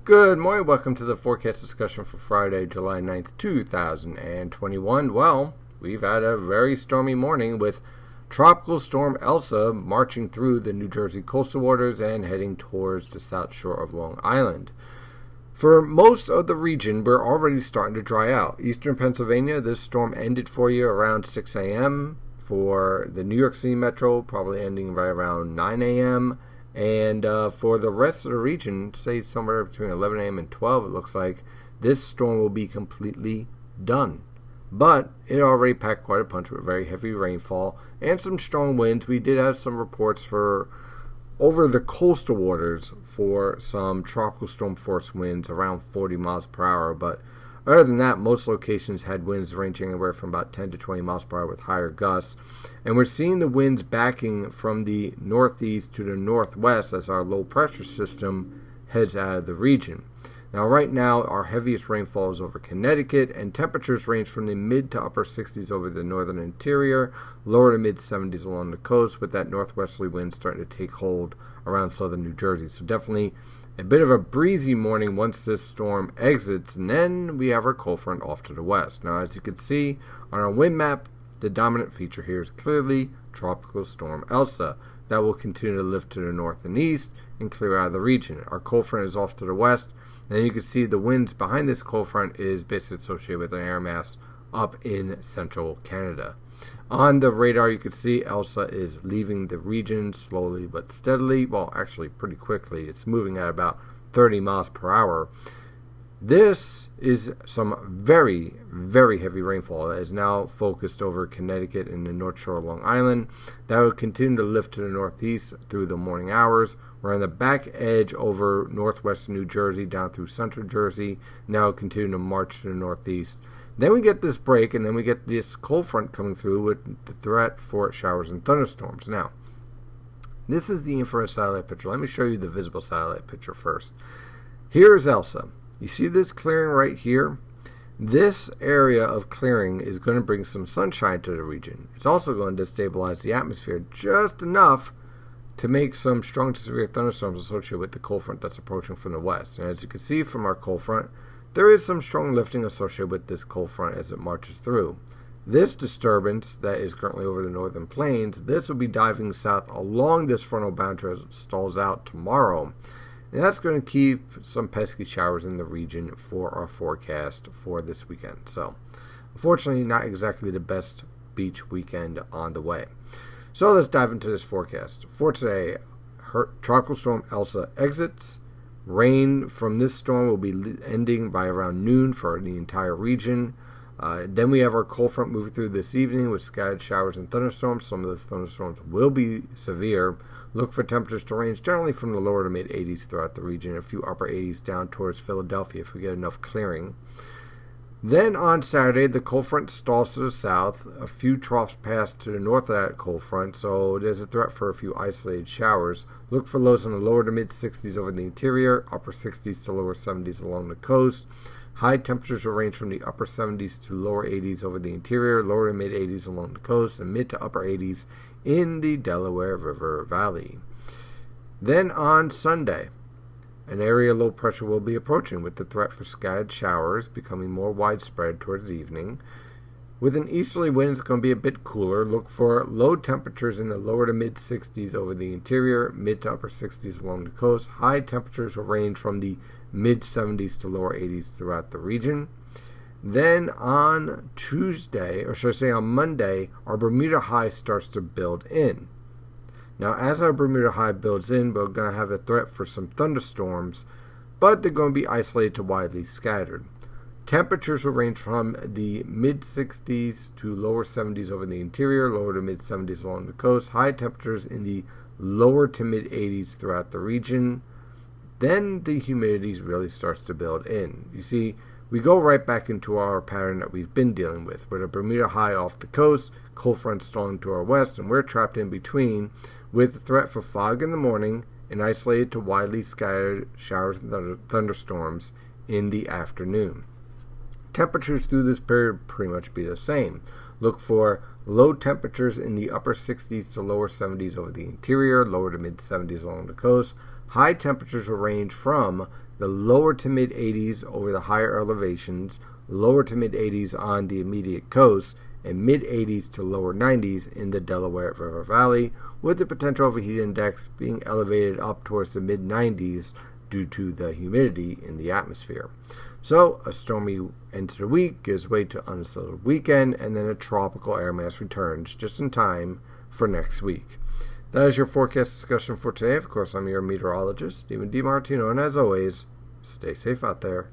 Good morning. Welcome to the forecast discussion for Friday, July 9th, 2021. Well, we've had a very stormy morning with Tropical Storm Elsa marching through the New Jersey coastal waters and heading towards the south shore of Long Island. For most of the region, we're already starting to dry out. Eastern Pennsylvania, this storm ended for you around 6 a.m. For the New York City Metro, probably ending right around 9 a.m. And for the rest of the region, say somewhere between 11 a.m. and 12, it looks like this storm will be completely done. But it already packed quite a punch with very heavy rainfall and some strong winds. We did have some reports for over the coastal waters for some tropical storm force winds around 40 miles per hour. But other than that, most locations had winds ranging anywhere from about 10 to 20 miles per hour with higher gusts. And we're seeing the winds backing from the northeast to the northwest as our low pressure system heads out of the region. Now, right now, our heaviest rainfall is over Connecticut, and temperatures range from the mid to upper 60s over the northern interior, lower to mid 70s along the coast, with that northwesterly wind starting to take hold around southern New Jersey. So definitely a bit of a breezy morning once this storm exits, and then we have our cold front off to the west. Now, as you can see on our wind map, the dominant feature here is clearly Tropical Storm Elsa. That will continue to lift to the north and east and clear out of the region. Our cold front is off to the west. Then you can see the winds behind this cold front is basically associated with an air mass up in central Canada. On the radar, you can see Elsa is leaving the region slowly but steadily. Well, actually pretty quickly. It's moving at about 30 miles per hour. This is some very, very heavy rainfall that is now focused over Connecticut and the North Shore of Long Island. That will continue to lift to the northeast through the morning hours. We're on the back edge over northwestern New Jersey down through central Jersey. Now continuing to march to the northeast. Then we get this break, and then we get this cold front coming through with the threat for showers and thunderstorms. Now, this is the infrared satellite picture. Let me show you the visible satellite picture first. Here is Elsa. You see this clearing right here? This area of clearing is going to bring some sunshine to the region. It's also going to stabilize the atmosphere just enough to make some strong to severe thunderstorms associated with the cold front that's approaching from the west. And as you can see from our cold front, there is some strong lifting associated with this cold front as it marches through. This disturbance that is currently over the northern plains, this will be diving south along this frontal boundary as it stalls out tomorrow. And that's going to keep some pesky showers in the region for our forecast for this weekend. So, unfortunately, not exactly the best beach weekend on the way. So, let's dive into this forecast. For today, Tropical Storm Elsa exits. Rain from this storm will be ending by around noon for the entire region. Then we have our cold front moving through this evening with scattered showers and thunderstorms. Some of those thunderstorms will be severe. Look for temperatures to range generally from the lower to mid 80s throughout the region, a few upper 80s down towards Philadelphia if we get enough clearing. Then on Saturday, the cold front stalls to the south. A few troughs pass to the north of that cold front, so there's a threat for a few isolated showers. Look for lows in the lower to mid 60s over the interior, upper 60s to lower 70s along the coast. High temperatures will range from the upper 70s to lower 80s over the interior, lower to mid 80s along the coast, and mid to upper 80s in the Delaware River Valley. Then on Sunday, an area low pressure will be approaching with the threat for scattered showers becoming more widespread towards evening. With an easterly wind, it's going to be a bit cooler. Look for low temperatures in the lower to mid 60s over the interior, mid to upper 60s along the coast. High temperatures will range from the mid 70s to lower 80s throughout the region. Then on Tuesday, or should I say on Monday, our Bermuda high starts to build in. Now, as our Bermuda high builds in, we're going to have a threat for some thunderstorms, but they're going to be isolated to widely scattered. Temperatures will range from the mid 60s to lower 70s over the interior, lower to mid 70s along the coast. High temperatures in the lower to mid 80s throughout the region. Then the humidity really starts to build in. You see, we go right back into our pattern that we've been dealing with a Bermuda high off the coast, cold front stalling to our west, and we're trapped in between with the threat for fog in the morning and isolated to widely scattered showers and thunderstorms in the afternoon. Temperatures through this period pretty much be the same. Look for low temperatures in the upper 60s to lower 70s over the interior, lower to mid 70s along the coast. High temperatures will range from the lower to mid 80s over the higher elevations, lower to mid 80s on the immediate coast, and mid 80s to lower 90s in the Delaware River Valley, with the potential of a heat index being elevated up towards the mid 90s due to the humidity in the atmosphere. So, a stormy end to the week gives way to an unsettled weekend, and then a tropical air mass returns just in time for next week. That is your forecast discussion for today. Of course, I'm your meteorologist, Stephen DiMartino, and as always, stay safe out there.